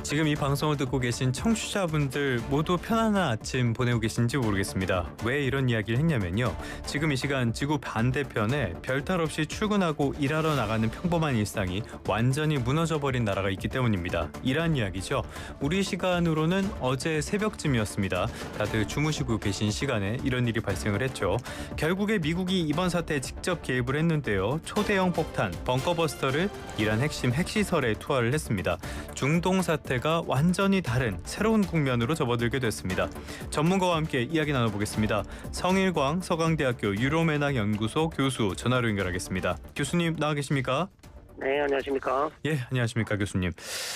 지금 이 방송을 듣고 계신 청취자분들 모두 편안한 아침 보내고 계신지 모르겠습니다. 왜 이런 이야기를 했냐면요. 지금 이 시간 지구 반대편에 별탈 없이 출근하고 일하러 나가는 평범한 일상이 완전히 무너져버린 나라가 있기 때문입니다. 이란 이야기죠. 우리 시간으로는 어제 새벽쯤이었습니다. 다들 주무시고 계신 시간에 이런 일이 발생을 했죠. 결국에 미국이 이번 사태에 직접 개입을 했는데요. 초대형 폭탄, 벙커버스터를 이란 핵심 핵시설에 투하를 했습니다. 중동 사태가 완전히 다른 새로운 국면으로 접어들게 됐습니다. 전문가와 함께 이야기 나눠보겠습니다. 성일광 서강대학교 유로매낭 연구소 교수 전화로 연결하겠습니다. 교수님 나와 계십니까? 네, 안녕하십니까? 예, 안녕하십니까 교수님.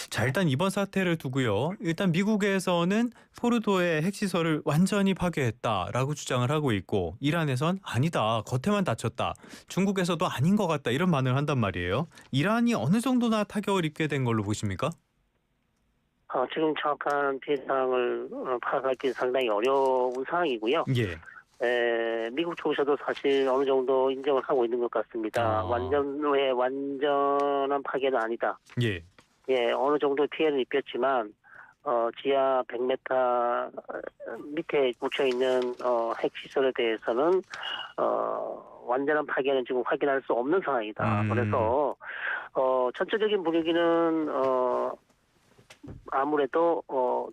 자, 일단 이번 사태를 두고요. 일단 미국에서는 포르도의 핵시설을 완전히 파괴했다라고 주장을 하고 있고, 이란에선 아니다, 겉에만 다쳤다, 중국에서도 아닌 것 같다 이런 반응을 한단 말이에요. 이란이 어느 정도나 타격을 입게 된 걸로 보십니까? 지금 정확한 피해 상황을 파악하기 상당히 어려운 상황이고요. 예. 미국 쪽에서도 사실 어느 정도 인정을 하고 있는 것 같습니다. 완전한 파괴는 아니다. 예. 예, 어느 정도 피해를 입혔지만 지하 100m 밑에 묻혀 있는 핵시설에 대해서는 완전한 파괴는 지금 확인할 수 없는 상황이다. 그래서 전체적인 분위기는 아무래도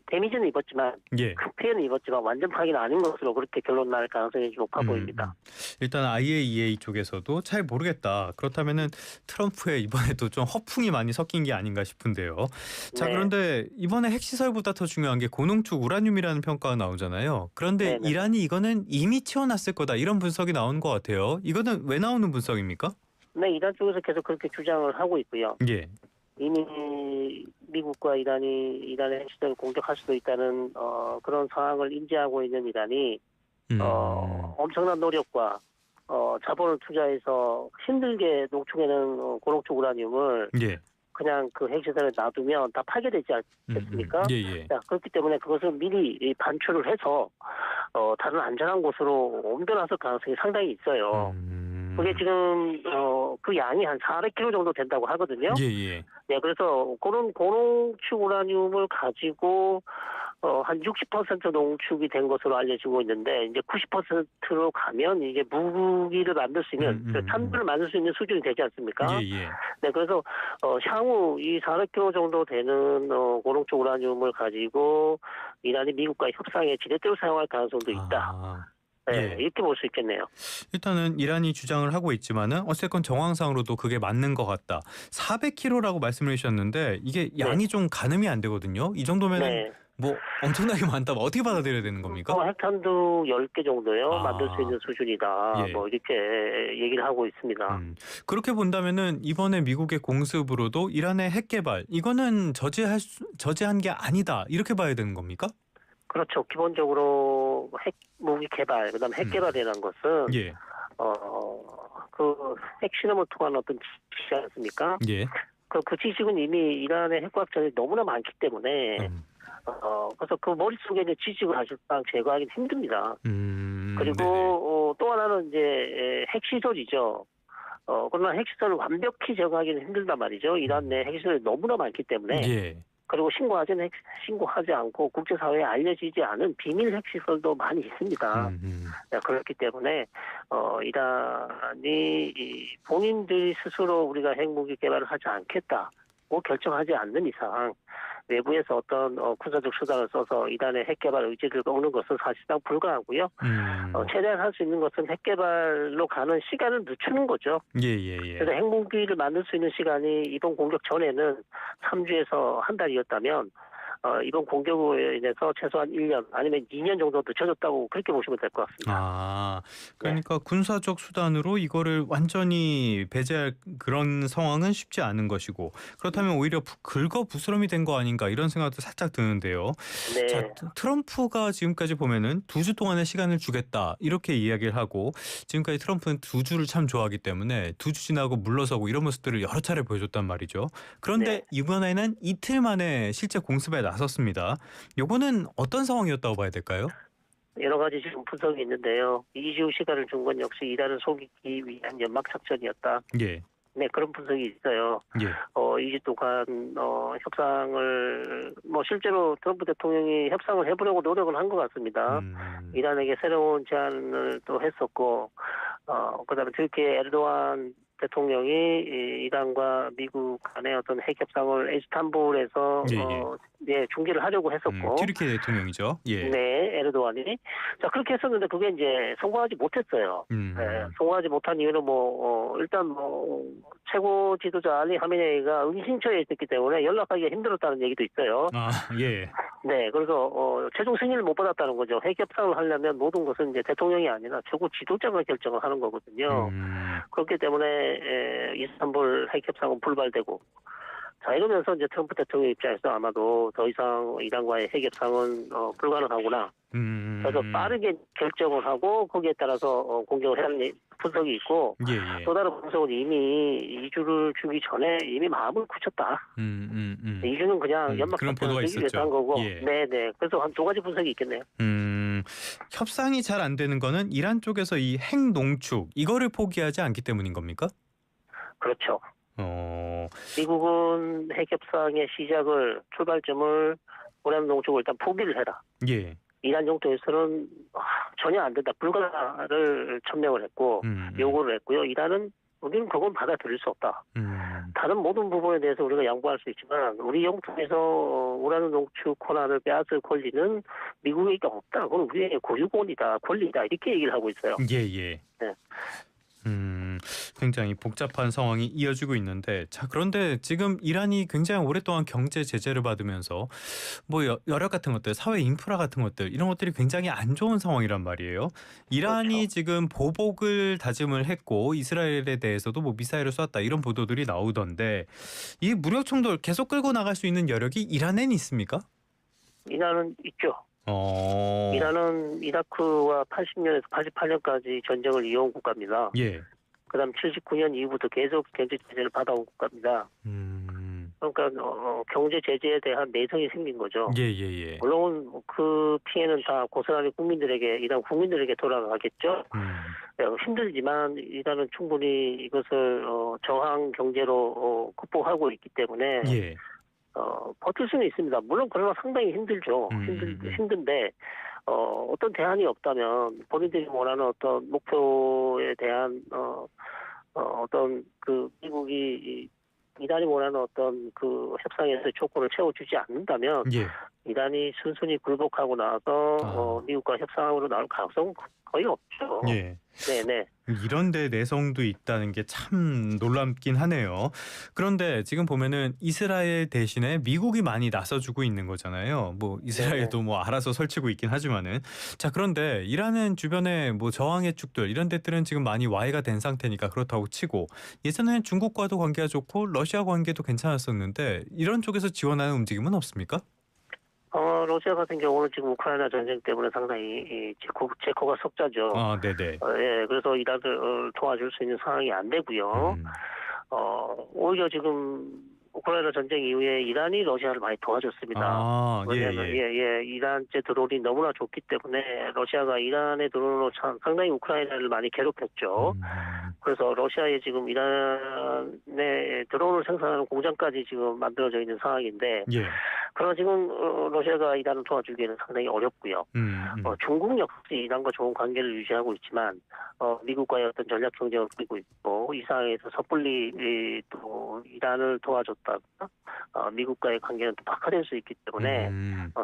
데미지는 입었지만 예. 큰 피해는 입었지만 완전 파괴는 아닌 것으로 그렇게 결론 날 가능성이 높아 보입니다. 일단 IAEA 쪽에서도 잘 모르겠다. 그렇다면은 트럼프의 이번에도 좀 허풍이 많이 섞인 게 아닌가 싶은데요. 자, 네. 그런데 이번에 핵시설보다 더 중요한 게 고농축 우라늄이라는 평가가 나오잖아요. 그런데 네네. 이란이 이거는 이미 채워놨을 거다 이런 분석이 나오는 것 같아요. 이거는 왜 나오는 분석입니까? 네, 이란 쪽에서 계속 그렇게 주장을 하고 있고요. 예. 이미 미국과 이란의 핵시설을 공격할 수도 있다는 그런 상황을 인지하고 있는 이란이 엄청난 노력과 자본을 투자해서 힘들게 농축해낸 고농축 우라늄을 예. 그냥 그 핵시설에 놔두면 다 파괴되지 않겠습니까? 예. 자, 그렇기 때문에 그것을 미리 반출을 해서 다른 안전한 곳으로 옮겨놨을 가능성이 상당히 있어요. 그게 지금 그 양이 한 400kg 정도 된다고 하거든요. 예. 네, 그래서 그런 고농축 우라늄을 가지고 한 60% 농축이 된 것으로 알려지고 있는데 이제 90%로 가면 이제 무기를 만들 수 있는 탄두를 만들 수 있는 수준이 되지 않습니까? 예. 네, 그래서 향후 이 400kg 정도 되는 고농축 우라늄을 가지고 이란이 미국과 협상에 지렛대로 사용할 가능성도 있다. 네, 이렇게 볼 수 있겠네요. 일단은 이란이 주장을 하고 있지만은 어쨌건 정황상으로도 그게 맞는 것 같다. 400kg라고 말씀을 해주셨는데 이게 양이 좀 가늠이 안 되거든요. 이 정도면은 뭐 엄청나게 많다. 어떻게 받아들여야 되는 겁니까? 핵탄두 10개 정도요. 만들 수 있는 수준이다. 예. 뭐 이렇게 얘기를 하고 있습니다. 그렇게 본다면은 이번에 미국의 공습으로도 이란의 핵 개발 이거는 저지한 게 아니다. 이렇게 봐야 되는 겁니까? 그렇죠. 기본적으로 핵 무기 개발, 그다음에 핵 개발이라는 것은 그 핵 실험을 통한 어떤 지식이지 않습니까? 예. 그 지식은 이미 이란의 핵과학자들이 너무나 많기 때문에 그래서 그 머릿속에 있는 지식을 사실상 제거하기는 힘듭니다. 그리고 또 하나는 이제 핵시설이죠. 그러나 핵시설을 완벽히 제거하기는 힘들단 말이죠. 이란 내 핵시설이 너무나 많기 때문에. 예. 그리고 신고하지 않고 국제사회에 알려지지 않은 비밀 핵시설도 많이 있습니다. 그렇기 때문에 이란이 본인들이 스스로 우리가 핵무기 개발을 하지 않겠다고 결정하지 않는 이상 외부에서 어떤 군사적 수단을 써서 이란의 핵 개발 의지를 꺾는 것은 사실상 불가하고요. 최대한 할 수 있는 것은 핵 개발로 가는 시간을 늦추는 거죠. 예. 그래서 핵무기를 만들 수 있는 시간이 이번 공격 전에는 3주에서 한 달이었다면 이번 공격으로 인해서 최소한 1년 아니면 2년 정도 늦춰졌다고 그렇게 보시면 될 것 같습니다. 그러니까 군사적 수단으로 이거를 완전히 배제할 그런 상황은 쉽지 않은 것이고 그렇다면 오히려 긁어부스럼이 된 거 아닌가 이런 생각도 살짝 드는데요. 네. 자, 트럼프가 지금까지 보면은 2주 동안의 시간을 주겠다 이렇게 이야기를 하고 지금까지 트럼프는 2주를 참 좋아하기 때문에 2주 지나고 물러서고 이런 모습들을 여러 차례 보여줬단 말이죠. 그런데 이번에는 이틀 만에 실제 공습에 나섰습니다. 요거는 어떤 상황이었다고 봐야 될까요? 여러 가지 지금 분석이 있는데요. 2주 시간을 준 건 역시 이란을 속이기 위한 연막 작전이었다. 예. 네, 그런 분석이 있어요. 예. 2주 동안 협상을 실제로 트럼프 대통령이 협상을 해보려고 노력을 한 것 같습니다. 이란에게 새로운 제안을 또 했었고, 그다음에 특히 에르도안 대통령이 이란과 미국 간의 어떤 핵 협상을 이스탄불에서 중지를 하려고 했었고, 튀르키 대통령이죠. 예. 네, 에르도안이. 자, 그렇게 했었는데 그게 이제 성공하지 못했어요. 네, 성공하지 못한 이유는 일단 최고 지도자 알리 하메네이가 은신처에 있었기 때문에 연락하기가 힘들었다는 얘기도 있어요. 아, 예. 네, 그래서 최종 승인을 못 받았다는 거죠. 핵 협상을 하려면 모든 것은 이제 대통령이 아니라 최고 지도자가 결정을 하는 거거든요. 그렇기 때문에 이스탄불 핵 협상은 불발되고, 자, 이러면서 이제 트럼프 대통령 입장에서 아마도 더 이상 이란과의 핵 협상은 불가능하구나. 그래서 빠르게 결정을 하고 거기에 따라서 공격을 하는 분석이 있고, 또 다른 분석은 이미 2주를 주기 전에 이미 마음을 굳혔다. 2주는 그냥 연막 작전을 하기 위해서 한 거고, 네네. 그래서 한 두 가지 분석이 있겠네요. 협상이 잘 안 되는 거는 이란 쪽에서 이 핵 농축 이거를 포기하지 않기 때문인 겁니까? 그렇죠. 미국은 핵 협상의 시작을 출발점을 우란 농축을 일단 포기를 해라. 예. 이란 정도에서는 전혀 안 된다. 불가를 천명을 했고 요구를 했고요. 이란은 우리는 그건 받아들일 수 없다. 다른 모든 부분에 대해서 우리가 양보할 수 있지만 우리 영토에서 우란 농축 권한을 빼앗을 권리는 미국에게 없다. 그건 우리의 고유권이다. 권리다. 이렇게 얘기를 하고 있어요. 예. 네. 굉장히 복잡한 상황이 이어지고 있는데, 자, 그런데 지금 이란이 굉장히 오랫동안 경제 제재를 받으면서 여력 같은 것들, 사회 인프라 같은 것들 이런 것들이 굉장히 안 좋은 상황이란 말이에요. 이란이 그렇죠. 지금 보복을 다짐을 했고 이스라엘에 대해서도 미사일을 쐈다 이런 보도들이 나오던데, 이 무력 충돌 계속 끌고 나갈 수 있는 여력이 이란엔 있습니까? 이란은 있죠. 이란은 이라크와 80년에서 88년까지 전쟁을 이어온 국가입니다. 예. 그다음 79년 이후부터 계속 경제 제재를 받아온 국가입니다. 그러니까 경제 제재에 대한 내성이 생긴 거죠. 예. 물론 그 피해는 다 고스란히 이란 국민들에게 돌아가겠죠. 힘들지만 이란은 충분히 이것을 저항 경제로 극복하고 있기 때문에 버틸 수는 있습니다. 물론 그러나 상당히 힘들죠. 힘든데 어떤 대안이 없다면 본인들이 원하는 어떤 목표에 대한 어떤 미국이 이란이 원하는 어떤 협상에서 조건을 채워주지 않는다면 이란이 순순히 굴복하고 나서 미국과 협상으로 나올 가능성은 거의 없죠. 네네. 이런 데 내성도 있다는 게 참 놀랍긴 하네요. 그런데 지금 보면은 이스라엘 대신에 미국이 많이 나서주고 있는 거잖아요. 이스라엘도 알아서 설치고 있긴 하지만은. 자, 그런데 이란은 주변에 저항의 축들 이런 데들은 지금 많이 와해가 된 상태니까 그렇다고 치고, 예전에는 중국과도 관계가 좋고 러시아 관계도 괜찮았었는데 이런 쪽에서 지원하는 움직임은 없습니까? 러시아 같은 경우는 지금 우크라이나 전쟁 때문에 상당히 제코가 석자죠. 네네. 그래서 이란을 도와줄 수 있는 상황이 안 되고요. 오히려 지금 우크라이나 전쟁 이후에 이란이 러시아를 많이 도와줬습니다. 왜냐하면 이란제 드론이 너무나 좋기 때문에 러시아가 이란의 드론으로 상당히 우크라이나를 많이 괴롭혔죠. 그래서 러시아에 지금 이란의 드론을 생산하는 공장까지 지금 만들어져 있는 상황인데, 그러나 지금 러시아가 이란을 도와주기에는 상당히 어렵고요. 중국 역시 이란과 좋은 관계를 유지하고 있지만 미국과의 어떤 전략 경쟁을 벌이고 있고, 이 상황에서 섣불리 또 이란을 도와줬다가 미국과의 관계는 또 악화될 수 있기 때문에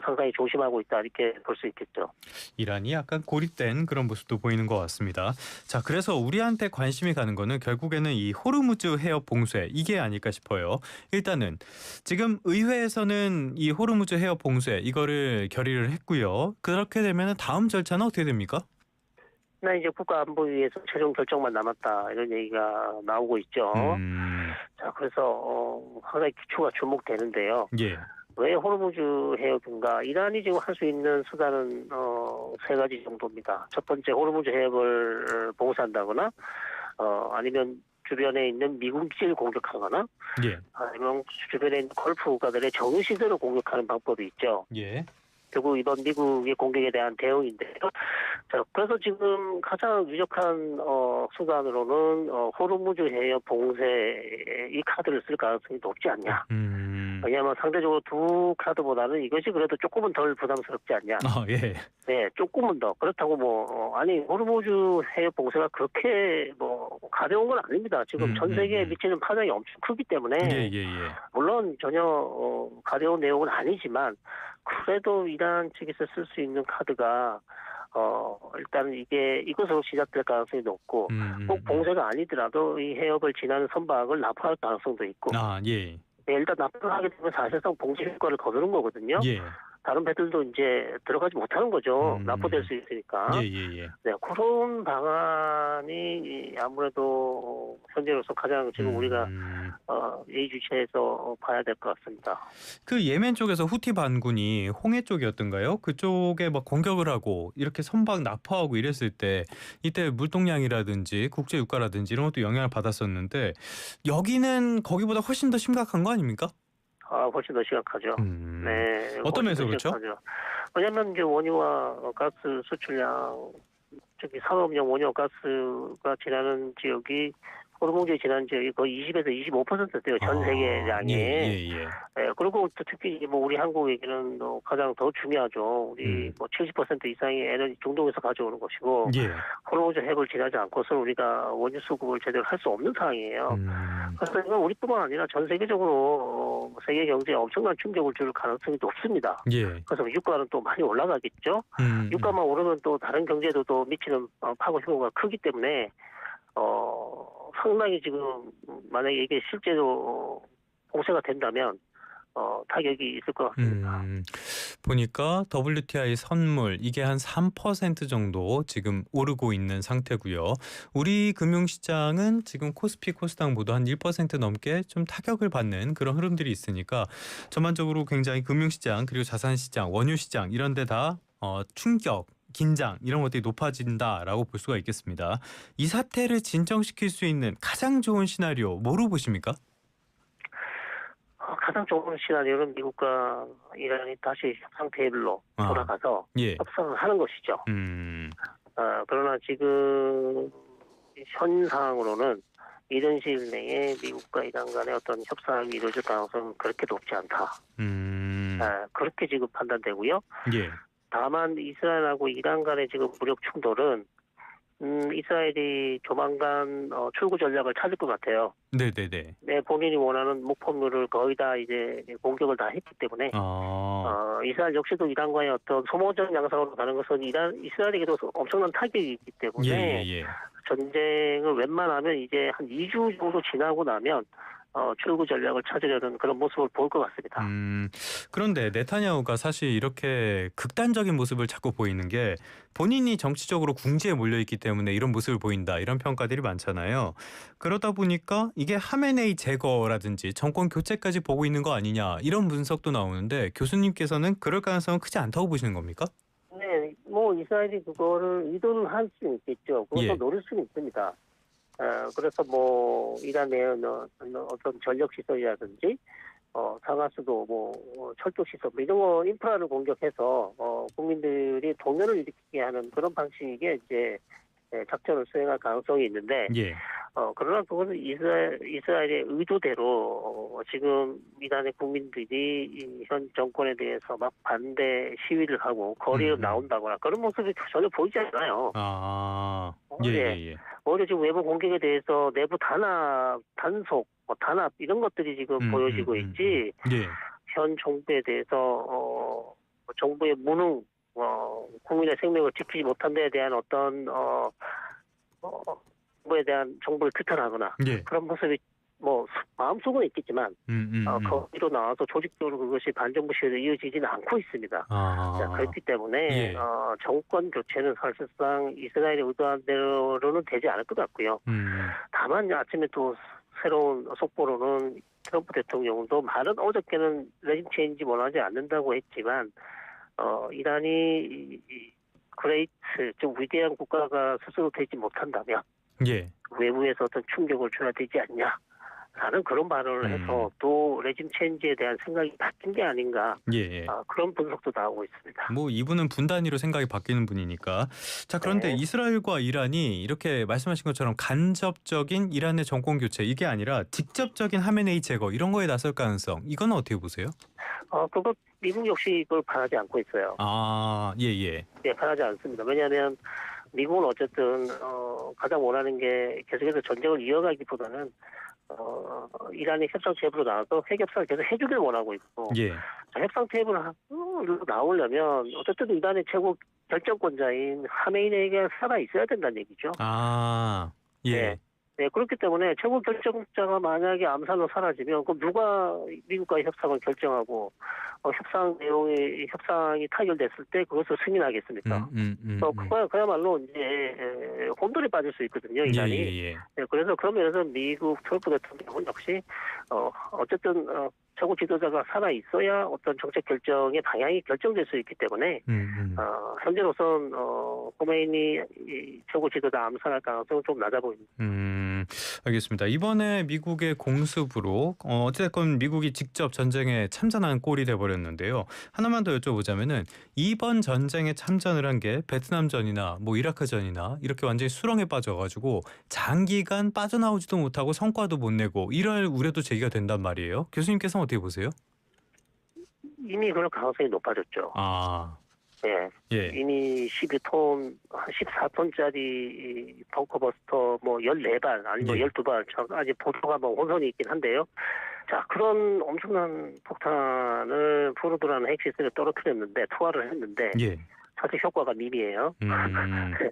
상당히 조심하고 있다, 이렇게 볼 수 있겠죠. 이란이 약간 고립된 그런 모습도 보이는 것 같습니다. 자, 그래서 우리한테 관심이 가는 거는 결국에는 이 호르무즈 해협 봉쇄 이게 아닐까 싶어요. 일단은 지금 의회에서는 이 호르무즈 해협 봉쇄 이거를 결의를 했고요. 그렇게 되면 다음 절차는 어떻게 됩니까? 이제 국가안보위에서 최종 결정만 남았다, 이런 얘기가 나오고 있죠. 자, 그래서 상당히 기초가 주목되는데요. 왜 호르무즈 해협인가? 이란이 지금 할 수 있는 수단은 세 가지 정도입니다. 첫 번째, 호르무즈 해협을 봉쇄한다거나 아니면 주변에 있는 미군 기지를 공격하거나 아니면 주변에 있는 걸프 국가들의 정유시설을 공격하는 방법이 있죠. 결국 이번 미국의 공격에 대한 대응인데요. 자, 그래서 지금 가장 유력한 수단으로는 호르무즈 해협 봉쇄 이 카드를 쓸 가능성이 높지 않냐. 왜냐하면 상대적으로 두 카드보다는 이것이 그래도 조금은 덜 부담스럽지 않냐. 예. 네, 조금은 더. 그렇다고 아니 호르무즈 해협 봉쇄가 그렇게 가벼운 건 아닙니다. 지금 전 세계에 미치는 파장이 엄청 크기 때문에 예. 물론 전혀 가벼운 내용은 아니지만 그래도 이란 측에서 쓸 수 있는 카드가 일단 이것으로 시작될 가능성이 높고 꼭 봉쇄가 아니더라도 이 해협을 지나는 선박을 납포할 가능성도 있고. 예. 네, 일단 납포를 하게 되면 사실상 봉쇄 효과를 거두는 거거든요. 예. 다른 배들도 이제 들어가지 못하는 거죠. 납포될 수 있으니까. 예. 네, 그런 방안이 아무래도 현재로서 가장 지금 우리가 예의주시해서 봐야 될 것 같습니다. 그 예멘 쪽에서 후티 반군이 홍해 쪽이었던가요? 그쪽에 막 공격을 하고 이렇게 선박 납포하고 이랬을 때 이때 물동량이라든지 국제 유가라든지 이런 것도 영향을 받았었는데 여기는 거기보다 훨씬 더 심각한 거 아닙니까? 훨씬 더 심각하죠. 네. 어떤 면에서 그렇죠? 왜냐하면 이제 원유와 가스 수출량, 산업용 원유와 가스가 지나는 지역이 호르무즈에 지나는 지역이 거의 20에서 25%대요. 전 세계량이. 예. 그리고 또 특히 우리 한국에게는 가장 더 중요하죠. 우리 70% 이상의 에너지 중동에서 가져오는 것이고 호르무즈 해협을 지나지 않고서 우리가 원유 수급을 제대로 할 수 없는 상황이에요. 그래서 이건 우리뿐만 아니라 전 세계적으로 세계 경제에 엄청난 충격을 줄 가능성이 높습니다. 그래서 유가는 또 많이 올라가겠죠. 유가만 오르면 또 다른 경제에도 또 미치는 파급 효과가 크기 때문에 상당히 지금 만약에 이게 실제로 봉쇄가 된다면 타격이 있을 것 같습니다. 보니까 WTI 선물 이게 한 3% 정도 지금 오르고 있는 상태고요. 우리 금융시장은 지금 코스피, 코스닥 모두 한 1% 넘게 좀 타격을 받는 그런 흐름들이 있으니까 전반적으로 굉장히 금융시장 그리고 자산시장, 원유시장 이런 데 다 충격, 긴장 이런 것들이 높아진다라고 볼 수가 있겠습니다. 이 사태를 진정시킬 수 있는 가장 좋은 시나리오 뭐로 보십니까? 가장 좋은 시나리오는 미국과 이란이 다시 협상 테이블로 돌아가서 협상을 하는 것이죠. 그러나 지금 현 상황으로는 이런 시일 내에 미국과 이란 간의 어떤 협상이 이루어질 가능성은 그렇게 높지 않다. 그렇게 지금 판단되고요. 다만 이스라엘하고 이란 간의 지금 무력 충돌은 이스라엘이 조만간 출구 전략을 찾을 것 같아요. 네, 본인이 원하는 목표물을 거의 다 이제 공격을 다 했기 때문에 이스라엘 역시도 이란과의 어떤 소모전 양상으로 가는 것은 이스라엘에게도 엄청난 타격이 있기 때문에 전쟁을 웬만하면 이제 한 2주 정도 지나고 나면 출구 전략을 찾으려는 그런 모습을 볼 것 같습니다. 그런데 네타냐후가 사실 이렇게 극단적인 모습을 자꾸 보이는 게 본인이 정치적으로 궁지에 몰려있기 때문에 이런 모습을 보인다 이런 평가들이 많잖아요. 그러다 보니까 이게 하메네이 제거라든지 정권 교체까지 보고 있는 거 아니냐 이런 분석도 나오는데 교수님께서는 그럴 가능성은 크지 않다고 보시는 겁니까? 네, 이스라엘이 그거를 의도는 할 수 있겠죠. 그것도 노릴 수는 있습니다. 그래서 이란 내에 어떤 전력 시설이라든지 상하수도 철도 시설 이런 거 인프라를 공격해서 국민들이 동요를 일으키게 하는 그런 방식의 이제 작전을 수행할 가능성이 있는데 그러나 그것은 이스라엘의 의도대로 지금 이란의 국민들이 현 정권에 대해서 막 반대 시위를 하고 거리에 나온다거나 그런 모습이 전혀 보이지 않아요. 오히려 지금 외부 공격에 대해서 내부 단속, 단합 이런 것들이 지금 보여지고 있지. 현 정부에 대해서 정부의 무능, 국민의 생명을 지키지 못한 데에 대한 어떤 정부에 대한 정부를 규탄하거나 그런 모습이 마음속은 있겠지만 거기로 나와서 조직적으로 그것이 반정부 시위로 이어지지는 않고 있습니다. 그렇기 때문에 정권 교체는 사실상 이스라엘이 의도한 대로는 되지 않을 것 같고요. 다만 아침에 또 새로운 속보로는 트럼프 대통령도 말은 어저께는 레짐 체인지 원하지 않는다고 했지만 이란이 그레이트 좀 위대한 국가가 스스로 되지 못한다면 외부에서 어떤 충격을 줘야 되지 않냐. 라는 그런 발언을 해서 또 레짐 체인지에 대한 생각이 바뀐 게 아닌가. 예. 그런 분석도 나오고 있습니다. 뭐 이분은 분 단위로 생각이 바뀌는 분이니까. 자, 그런데 네. 이스라엘과 이란이 이렇게 말씀하신 것처럼 간접적인 이란의 정권 교체 이게 아니라 직접적인 하메네이 제거 이런 거에 나설 가능성 이거는 어떻게 보세요? 그거 미국 역시 그걸 바라지 않고 있어요. 예. 네, 바라지 않습니다. 왜냐하면 미국은 어쨌든 가장 원하는 게 계속해서 전쟁을 이어가기보다는 이란이 협상 테이블로 나와서 핵 협상을 계속 해주길 원하고 있고, 예. 자, 협상 테이블 나오려면 어쨌든 이란의 최고 결정권자인 하메이네이가 살아 있어야 된다는 얘기죠. 예. 네, 그렇기 때문에 최고 결정자가 만약에 암살로 사라지면 그럼 누가 미국과의 협상을 결정하고 협상이 타결됐을 때 그것을 승인하겠습니까? 그야말로 이제 혼돈에 빠질 수 있거든요, 이란이. 예. 네, 그래서 그런 면에서 미국 트럼프 대통령은 역시 어쨌든 최고 지도자가 살아 있어야 어떤 정책 결정의 방향이 결정될 수 있기 때문에 현재로선 khomeini 최고 지도자 암살할 가능성은 좀 낮아 보입니다. 알겠습니다. 이번에 미국의 공습으로 어쨌든 미국이 직접 전쟁에 참전한 꼴이 돼버렸는데요. 하나만 더 여쭤보자면은 이번 전쟁에 참전을 한 게 베트남전이나 뭐 이라크전이나 이렇게 완전히 수렁에 빠져가지고 장기간 빠져나오지도 못하고 성과도 못 내고 이럴 우려도 제기가 된단 말이에요. 교수님께서는 어떻게 보세요? 이미 그럴 가능성이 높아졌죠. 네. 이미 12톤, 14톤짜리 벙커버스터 14발, 아니 12발, 아직 보도가 혼선이 있긴 한데요. 자, 그런 엄청난 폭탄을 포르도라는 핵시설에 떨어뜨렸는데, 투하를 했는데, 사실 효과가 미미해요.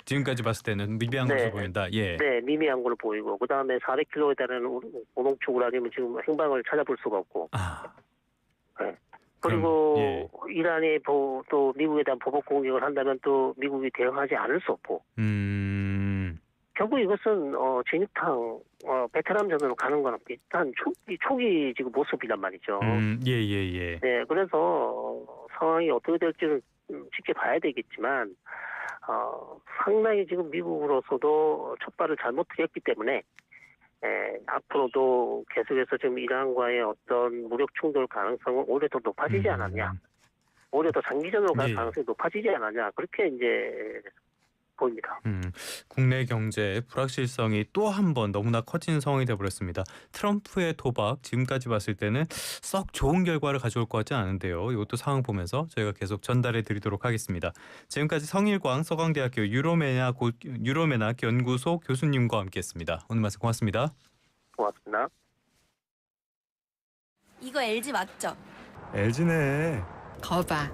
지금까지 봤을 때는 미미한 것으로 보인다. 예. 네, 미미한 걸로 보이고, 그 다음에 400kg에 달하는 고농축 우라늄은 지금 행방을 찾아볼 수가 없고, 네. 그리고 이란이 또 미국에 대한 보복 공격을 한다면 또 미국이 대응하지 않을 수 없고 결국 이것은 진흙탕 베트남전으로 가는 거랑 비슷한 초기 지금 모습이란 말이죠. 네, 그래서 상황이 어떻게 될지는 지켜봐야 되겠지만 상당히 지금 미국으로서도 첫발을 잘못 들였기 때문에 앞으로도 계속해서 지금 이란과의 어떤 무력 충돌 가능성은 오히려 더 높아지지 않았냐. 오히려 더 장기전으로 갈 가능성이 높아지지 않았냐. 그렇게 이제 보입니다. 국내 경제의 불확실성이 또 한 번 너무나 커진 상황이 되어버렸습니다. 트럼프의 도박 지금까지 봤을 때는 썩 좋은 결과를 가져올 것 같지 않은데요. 이것도 상황 보면서 저희가 계속 전달해 드리도록 하겠습니다. 지금까지 성일광 서강대학교 유로매낙 연구소 교수님과 함께했습니다. 오늘 말씀 고맙습니다. 고맙습니다. 이거 LG 맞죠? LG네. 거봐.